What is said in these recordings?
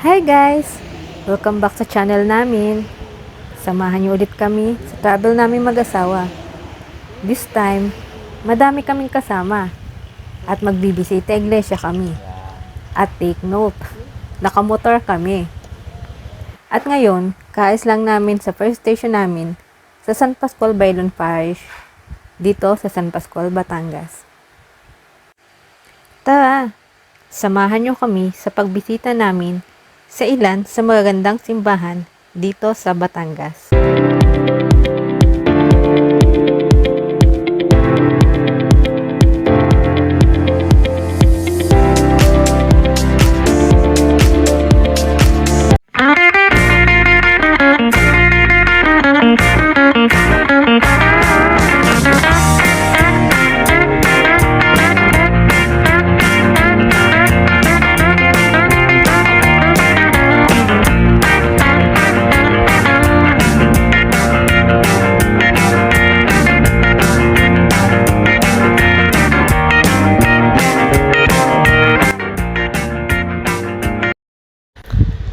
Hi guys! Welcome back sa channel namin. Samahan niyo ulit kami sa travel namin mag-asawa. This time, madami kaming kasama at magbibisita iglesia kami. At take note, nakamotor kami. At ngayon, kaayos lang namin sa first station namin sa San Pascual Bailon Parish dito sa San Pascual, Batangas. Tara, samahan niyo kami sa pagbisita namin sa ilan sa magagandang simbahan dito sa Batangas.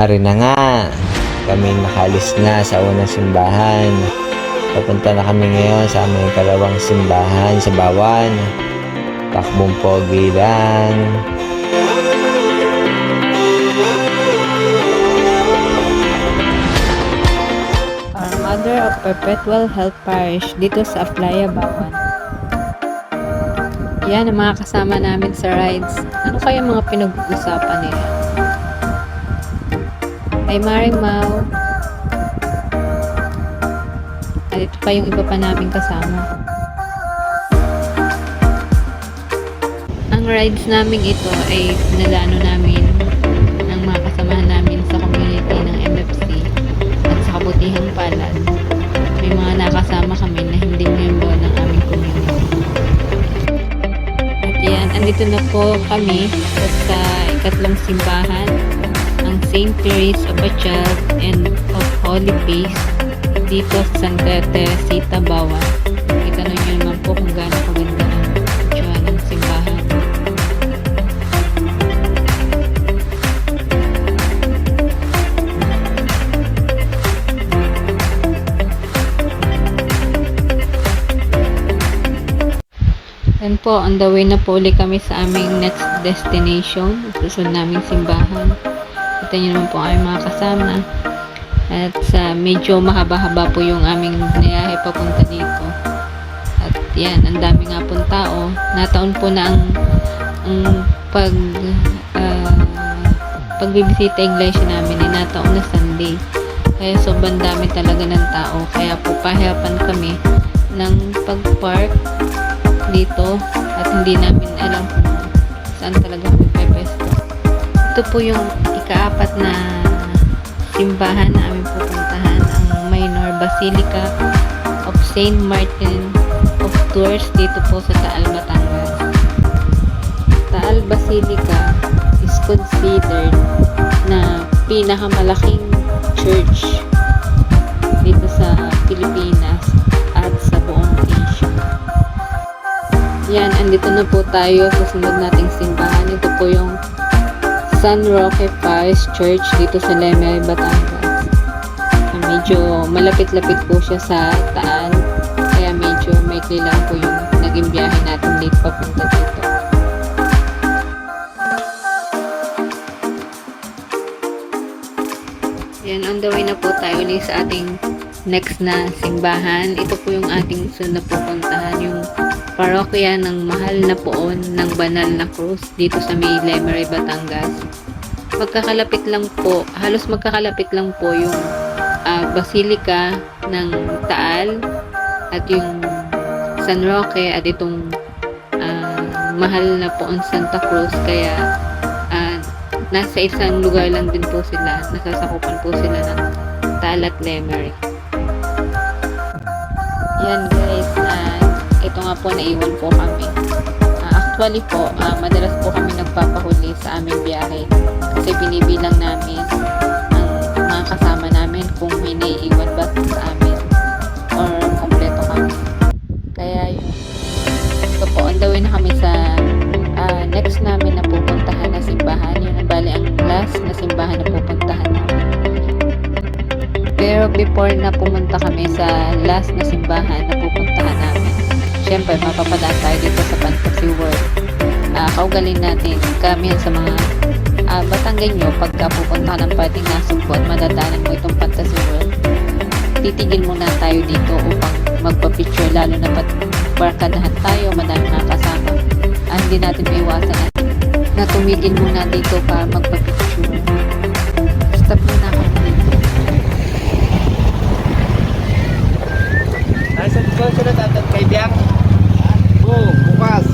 Ari na nga, kami nakalis na sa unang simbahan. Papunta na kami ngayon sa aming kalawang simbahan sa Bawan. Takbong pogi lang. Our Mother of Perpetual Health Parish dito sa Aplaya, Bawan. Yan ang mga kasama namin sa rides. Ano kaya mga pinag-uusapan nila? Ay Maring Mau. At ito pa yung iba pa namin kasama. Ang rides namin ito ay nalano namin ng mga kasamahan namin sa community ng MFC at sa Kabutihang Palad. May mga nakasama kami na hindi member ng aming community. At yan, andito na po kami sa ikatlong simbahan, ang St. Therese of a Child and of Holy Face dito sa Santa Teresita, Bawan. Kita nyo naman po kung gaano kaganda ang itsura ng simbahan. Yan po, on the way na po ulit kami sa aming next destination. Susunod naming simbahan. Kita nyo naman po ang aming mga kasama. At sa medyo mahaba-haba po yung aming niyahe papunta dito. At yan, ang dami nga pong tao. Nataon po na ang pagbibisita iglesia namin ay nataon na Sunday. Kaya sobrang dami talaga ng tao. Kaya po pahirapan kami ng pag-park dito at hindi namin alam kung saan talaga kami pepesto. Ito po yung ikaapat na simbahan na aming pupuntahan, ang Minor Basilica of Saint Martin of Tours dito po sa Taal, Batangas. Taal Basilica is considered na pinakamalaking church dito sa Pilipinas at sa buong Asia. Yan, andito na po tayo sa sunod nating simbahan. Ito po yung San Roque Parish Church dito sa Lemery, Batangas. Medyo malapit-lapit po siya sa Taal, kaya medyo maikli lang po yung naging biyahe natin dito papunta dito. Yan, on the way na po tayo ulit sa ating next na simbahan. Ito po yung ating sunod na pupuntahan, yung parokya ng Mahal na Poon ng Banal na Cruz dito sa may Lemery, Batangas. Magkakalapit lang po, halos magkakalapit lang po yung Basilica ng Taal at yung San Roque at itong Mahal na Poon Santa Cruz. Kaya nasa isang lugar lang din po sila, nasasakupan po sila ng Taal at Lemery. Yan guys, ito nga po, naiwan po kami. Actually po, madalas po kami nagpapahuli sa aming biyahe kasi binibilang namin ang mga kasama namin kung may naiiwan ba sa amin or kompleto kami. Kaya yun. So po, on the way na kami sa next namin na pupuntahan na simbahan. Yun, bali ang last na simbahan na pupuntahan Pero before na pumunta kami sa last na simbahan na pupuntahan namin, syempre mapapadaan tayo dito sa Fantasy World. Kaugalin natin, kami sa mga Batanggenyo, pagka pupunta ng parting nasugpo at madadaanan mo itong Fantasy World, titigil muna tayo dito upang magpa-picture, lalo na barkadahan tayo, madami mga kasama. Hindi natin maiwasan na tumigil muna dito para magpa-picture. Stop muna kami dito. Nasaan ko sila tatag kay Biang? Oo, bukas.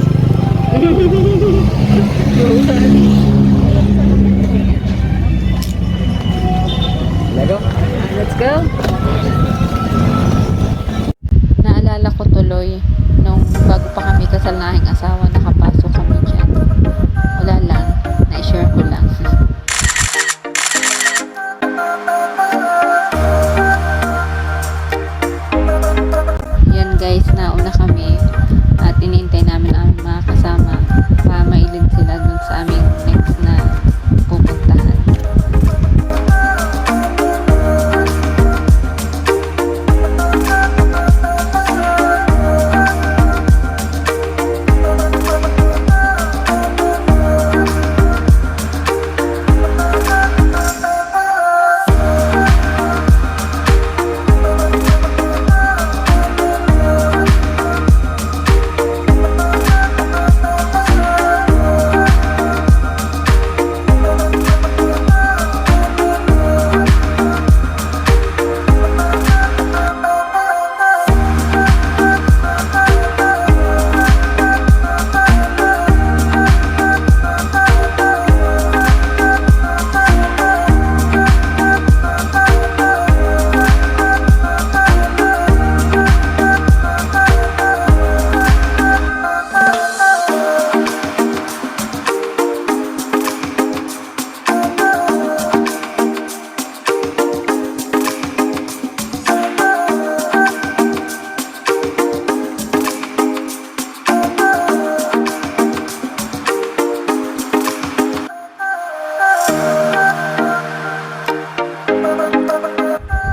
Let's go! Naalala ko tuloy nung bago pa kami kasal na aking asawa, nakapasok kami dyan. Wala lang, na-share ko lang. Yan guys, nauna kami at inintay namin ang aming mga kasama para mailid sila dun sa aming next na pupuntahan.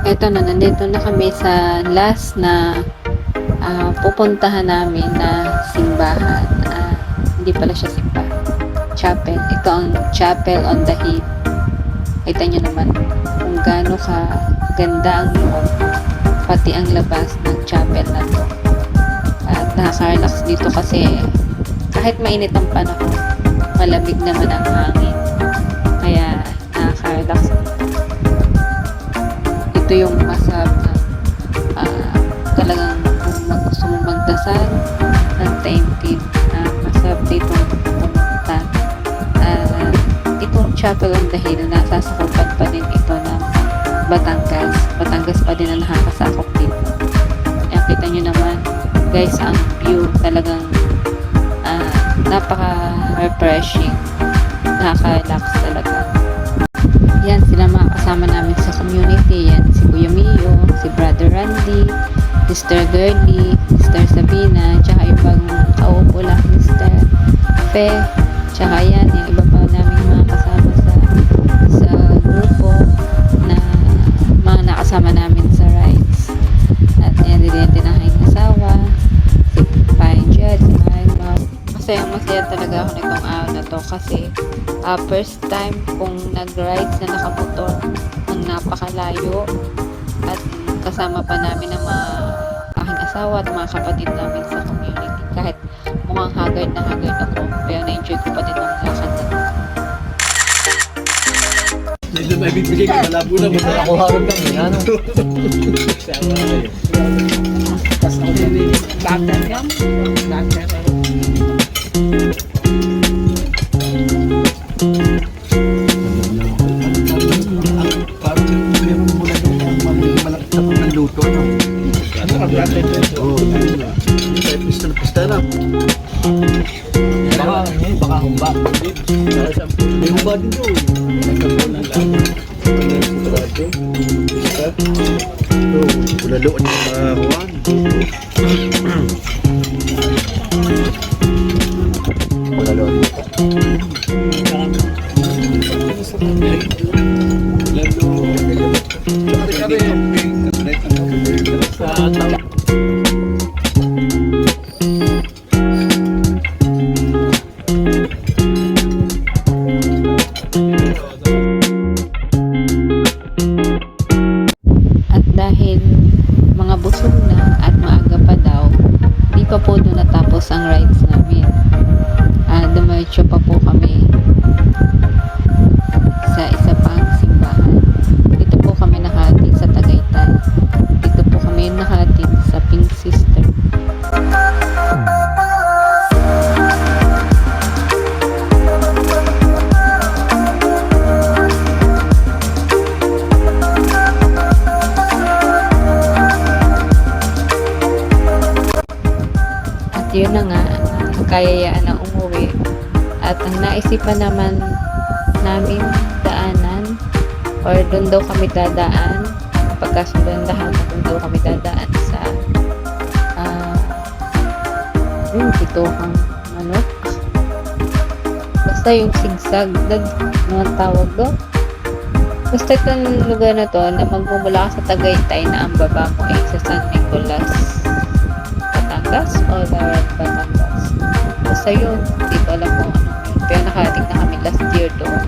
Eto na, nandito na kami sa last na pupuntahan namin na simbahan. Hindi pala siya simbahan. Chapel. Ito ang Chapel on the Hill. Kita nyo naman kung gaano ka ganda ang loob, pati ang labas ng chapel na to. At nakaka-relax dito kasi kahit mainit ang panahon, malamig naman ang hangin. Kaya nakaka-relax. Ito yung masarap na talagang kung gusto mong magdasal ng taimtim, masarap dito pumunta. Itong Chapel on the Hill, nasasakupan pa din ito ng Batangas. Batangas pa din ang nakakasakop dito. Kaya kita nyo naman guys, ang view talagang napaka-refreshing, nakaka-relax talaga. Yan sila mga kasama namin sa community. Yan si Kuya Mio, si Brother Randy, Sister Girlie, Sister Sabina, tsaka yung bagong kaupo lang, Sister Fe, tsaka yan yung iba pa namin mga kasama sa grupo na mga nakasama namin sa rides. At yan din ang aking asawa, si Painjad, si Marimar. Masaya talaga ako nitong araw na to kasi first time kong nag-rides na nakamotor ng napakalayo at kasama pa namin ang mga aking asawa at mga kapatid namin sa community. Kahit mukhang haggard na haggard ako, pero na-enjoy ko pa din ang lakad na to. Medyo may bibigay ka, malabo na mo. Ako harap kami, ano? Tapos ako din doctor ka? Doctor ka? Parang meron mo na yung malaki sa pagkaluto, no? Ano ka, brother? Oo, yun na. Pista lang. Baka humba. May humba din doon. Kulaloan yung mga Juan. Kulaloan. Lalo. Pwede camping. Sa tao. At dahil mga busog na at maaga pa daw, di pa po doon natapos ang rides namin. Dumiretso pa po kami sa isa pang simbahan. Dito po kami nakahatid sa Tagaytay. Dito po kami nakahatid sa Pink Sister. At yun na nga, kayayaan na umuwi. At ang naisipan naman namin daanan, or doon daw kami dadaan, pagkasundan lahat, doon daw kami dadaan sa yung pituhang manok. Basta yung sigsag, mga tawag doon. Basta itong lugar na to, na magmumula ka sa Tagaytay na ang baba mo ay sa San Nicolas, Batangas o Larat, Batangas. Basta yun, hindi ko alam kung ano. Pero nakarating na kami last year doon.